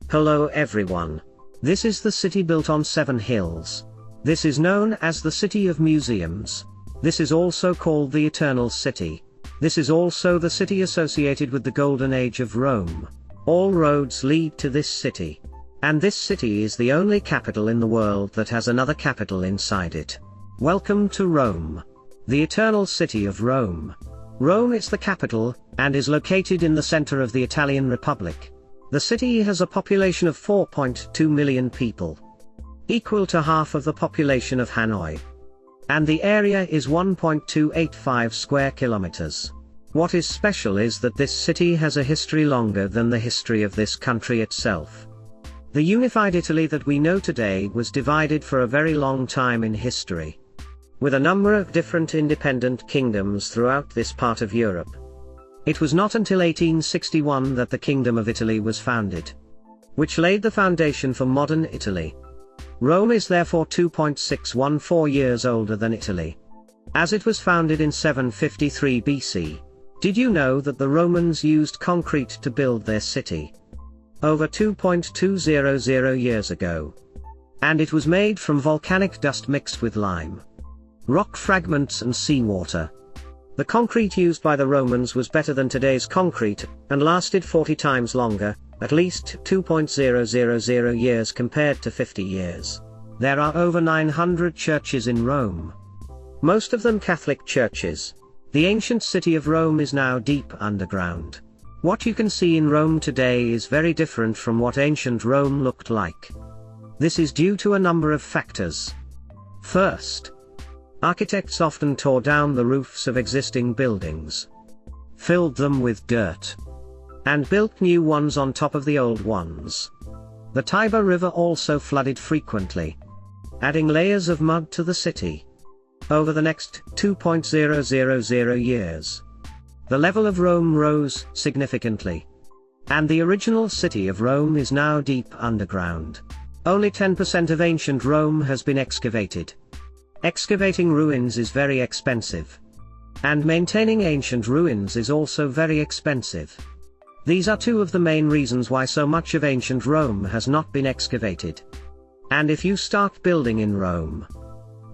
Hello everyone. This is the city built on 7 hills. This is known as the City of Museums. This is also called the Eternal City. This is also the city associated with the Golden Age of Rome. All roads lead to this city. And this city is the only capital in the world that has another capital inside it. Welcome to Rome. The Eternal City of Rome. Rome is the capital, and is located in the center of the Italian Republic. The city has a population of 4.2 million people, equal to half of the population of Hanoi. And the area is 1.285 square kilometers. What is special is that this city has a history longer than the history of this country itself. The unified Italy that we know today was divided for a very long time in history, with a number of different independent kingdoms throughout this part of Europe. It was not until 1861 that the Kingdom of Italy was founded, which laid the foundation for modern Italy. Rome is therefore 2.614 years older than Italy, as it was founded in 753 BC. Did you know that the Romans used concrete to build their city over 2.200 years ago? And it was made from volcanic dust mixed with lime, rock fragments and seawater. The concrete used by the Romans was better than today's concrete, and lasted 40 times longer, at least 2.000 years compared to 50 years. There are over 900 churches in Rome, most of them Catholic churches. The ancient city of Rome is now deep underground. What you can see in Rome today is very different from what ancient Rome looked like. This is due to a number of factors. First, architects often tore down the roofs of existing buildings, filled them with dirt, and built new ones on top of the old ones. The Tiber River also flooded frequently, adding layers of mud to the city. Over the next 2.000 years, the level of Rome rose significantly, and the original city of Rome is now deep underground. Only 10% of ancient Rome has been excavated. Excavating ruins is very expensive, and maintaining ancient ruins is also very expensive. These are two of the main reasons why so much of ancient Rome has not been excavated. And if you start building in Rome,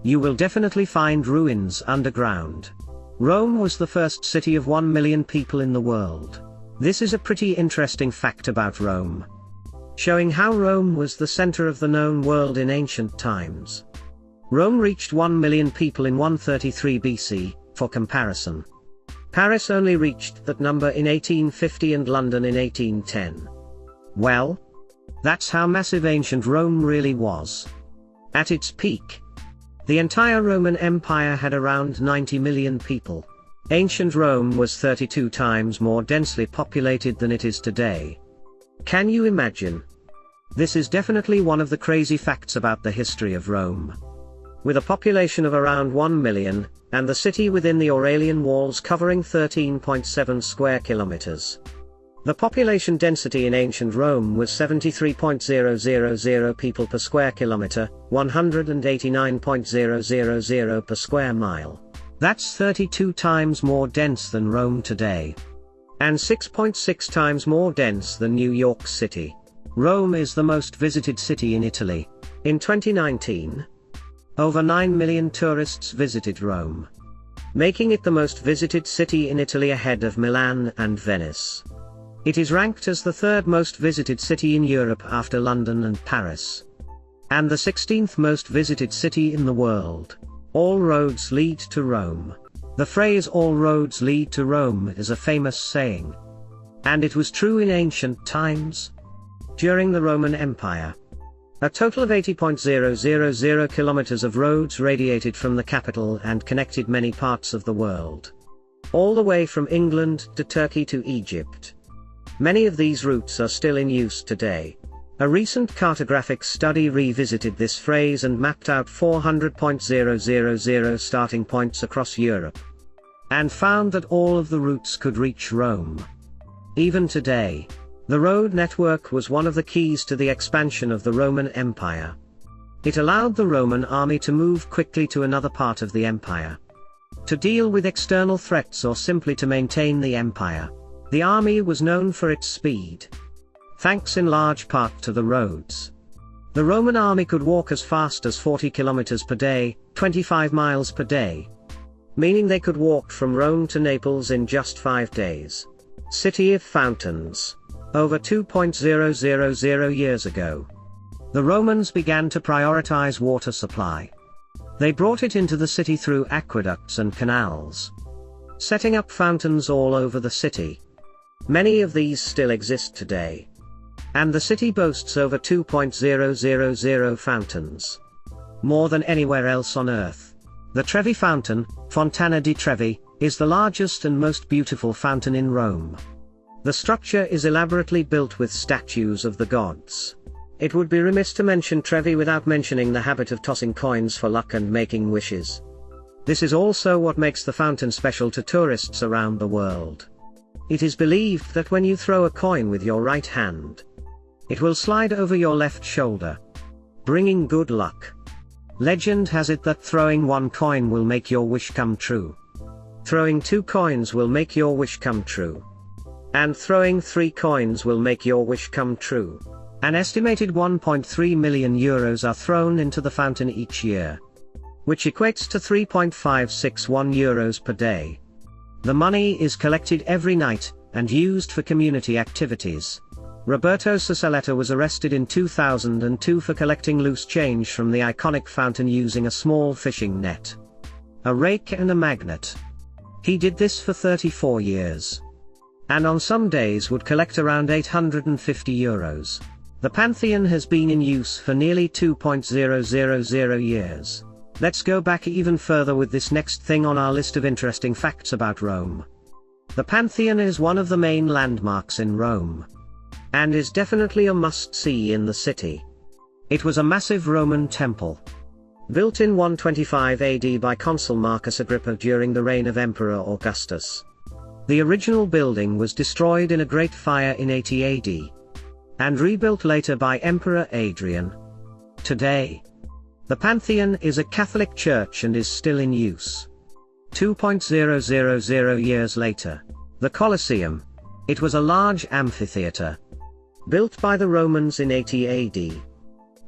you will definitely find ruins underground. Rome was the first city of 1 million people in the world. This is a pretty interesting fact about Rome, showing how Rome was the center of the known world in ancient times. Rome reached 1 million people in 133 BC, for comparison. Paris only reached that number in 1850 and London in 1810. Well, that's how massive ancient Rome really was. At its peak, the entire Roman Empire had around 90 million people. Ancient Rome was 32 times more densely populated than it is today. Can you imagine? This is definitely one of the crazy facts about the history of Rome. With a population of around 1 million, and the city within the Aurelian walls covering 13.7 square kilometers. The population density in ancient Rome was 73.000 people per square kilometer, 189.000 per square mile. That's 32 times more dense than Rome today, and 6.6 times more dense than New York City. Rome is the most visited city in Italy. In 2019, over 9 million tourists visited Rome, making it the most visited city in Italy ahead of Milan and Venice. It is ranked as the third most visited city in Europe after London and Paris, and the 16th most visited city in the world. All roads lead to Rome. The phrase "all roads lead to Rome" is a famous saying, and it was true in ancient times. During the Roman Empire, a total of 80.000 kilometers of roads radiated from the capital and connected many parts of the world, all the way from England to Turkey to Egypt. Many of these routes are still in use today. A recent cartographic study revisited this phrase and mapped out 400.000 starting points across Europe, and found that all of the routes could reach Rome. Even today, the road network was one of the keys to the expansion of the Roman Empire. It allowed the Roman army to move quickly to another part of the empire. To deal with external threats or simply to maintain the empire. The army was known for its speed. Thanks in large part to the roads. The Roman army could walk as fast as 40 kilometers per day, 25 miles per day. Meaning they could walk from Rome to Naples in just 5 days. City of Fountains. Over 2,000 years ago. The Romans began to prioritize water supply. They brought it into the city through aqueducts and canals. Setting up fountains all over the city. Many of these still exist today. And the city boasts over 2,000 fountains. More than anywhere else on Earth. The Trevi Fountain, Fontana di Trevi, is the largest and most beautiful fountain in Rome. The structure is elaborately built with statues of the gods. It would be remiss to mention Trevi without mentioning the habit of tossing coins for luck and making wishes. This is also what makes the fountain special to tourists around the world. It is believed that when you throw a coin with your right hand, it will slide over your left shoulder, bringing good luck. Legend has it that throwing 1 coin will make your wish come true. Throwing 2 coins will make your wish come true. And throwing 3 coins will make your wish come true. An estimated 1.3 million euros are thrown into the fountain each year, which equates to 3.561 euros per day. The money is collected every night, and used for community activities. Roberto Cisaletta was arrested in 2002 for collecting loose change from the iconic fountain using a small fishing net, a rake and a magnet. He did this for 34 years. And on some days would collect around 850 euros. The Pantheon has been in use for nearly 2,000 years. Let's go back even further with this next thing on our list of interesting facts about Rome. The Pantheon is one of the main landmarks in Rome. And is definitely a must-see in the city. It was a massive Roman temple. Built in 125 AD by Consul Marcus Agrippa during the reign of Emperor Augustus. The original building was destroyed in a great fire in 80 AD. And rebuilt later by Emperor Adrian. Today, the Pantheon is a Catholic church and is still in use. 2,000 years later, the Colosseum. It was a large amphitheater, built by the Romans in 80 AD.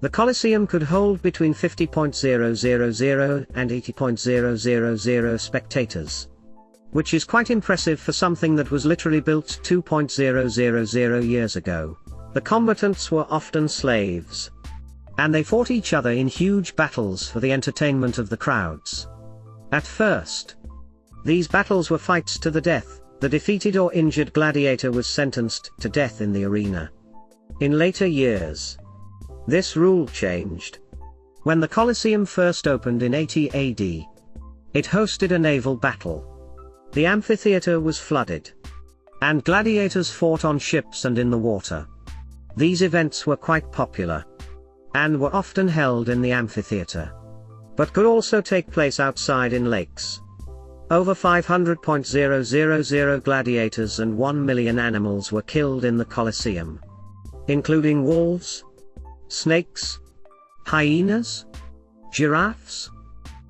The Colosseum could hold between 50,000 and 80,000 spectators. Which is quite impressive for something that was literally built 2,000 years ago. The combatants were often slaves. And they fought each other in huge battles for the entertainment of the crowds. At first, these battles were fights to the death. The defeated or injured gladiator was sentenced to death in the arena. In later years, this rule changed. When the Colosseum first opened in 80 AD, it hosted a naval battle. The amphitheater was flooded, and gladiators fought on ships and in the water. These events were quite popular, and were often held in the amphitheater, but could also take place outside in lakes. Over 500,000 gladiators and 1 million animals were killed in the Colosseum, including wolves, snakes, hyenas, giraffes,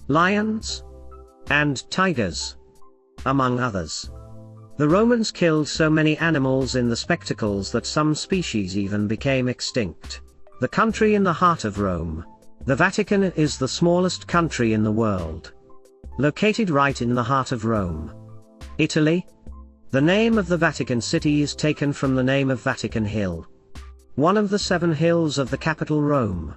lions, and tigers, among others. The Romans killed so many animals in the spectacles that some species even became extinct. The country in the heart of Rome. The Vatican is the smallest country in the world. Located right in the heart of Rome, Italy. The name of the Vatican City is taken from the name of Vatican Hill, one of the 7 hills of the capital Rome.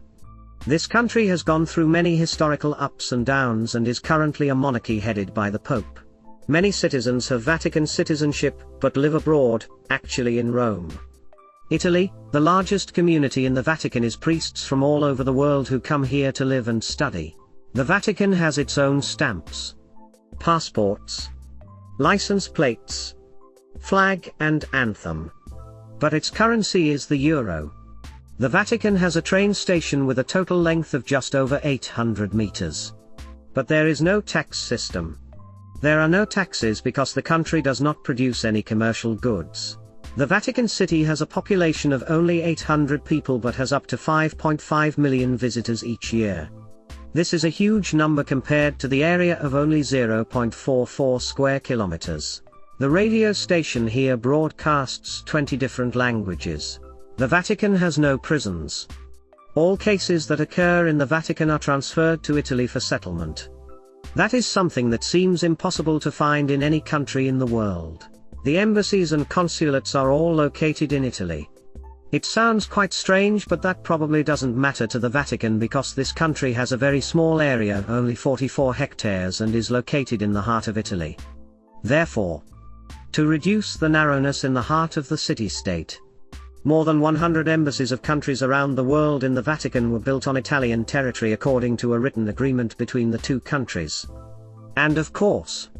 This country has gone through many historical ups and downs and is currently a monarchy headed by the Pope. Many citizens have Vatican citizenship, but live abroad, actually in Rome. Italy, the largest community in the Vatican is priests from all over the world who come here to live and study. The Vatican has its own stamps, passports, license plates, flag and anthem. But its currency is the euro. The Vatican has a train station with a total length of just over 800 meters. But there is no tax system. There are no taxes because the country does not produce any commercial goods. The Vatican City has a population of only 800 people but has up to 5.5 million visitors each year. This is a huge number compared to the area of only 0.44 square kilometers. The radio station here broadcasts 20 different languages. The Vatican has no prisons. All cases that occur in the Vatican are transferred to Italy for settlement. That is something that seems impossible to find in any country in the world. The embassies and consulates are all located in Italy. It sounds quite strange, but that probably doesn't matter to the Vatican because this country has a very small area, only 44 hectares, and is located in the heart of Italy. Therefore, to reduce the narrowness in the heart of the city-state, more than 100 embassies of countries around the world in the Vatican were built on Italian territory according to a written agreement between the two countries. And of course,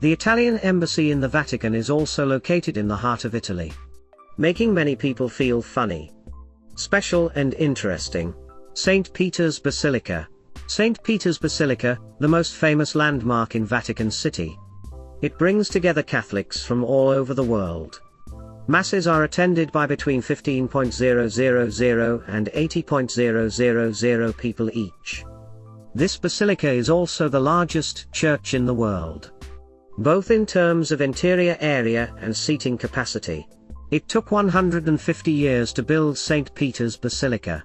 the Italian embassy in the Vatican is also located in the heart of Italy, making many people feel funny, special and interesting. St. Peter's Basilica. St. Peter's Basilica, the most famous landmark in Vatican City. It brings together Catholics from all over the world. Masses are attended by between 15,000 and 80,000 people each. This basilica is also the largest church in the world, both in terms of interior area and seating capacity. It took 150 years to build St. Peter's Basilica,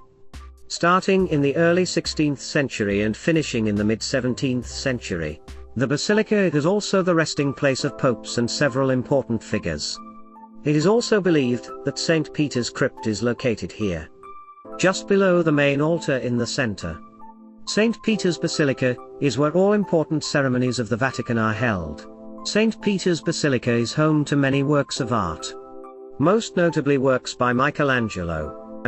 starting in the early 16th century and finishing in the mid-17th century. The basilica is also the resting place of popes and several important figures. It is also believed that St. Peter's crypt is located here, just below the main altar in the center. St. Peter's Basilica is where all important ceremonies of the Vatican are held. St. Peter's Basilica is home to many works of art, most notably works by Michelangelo.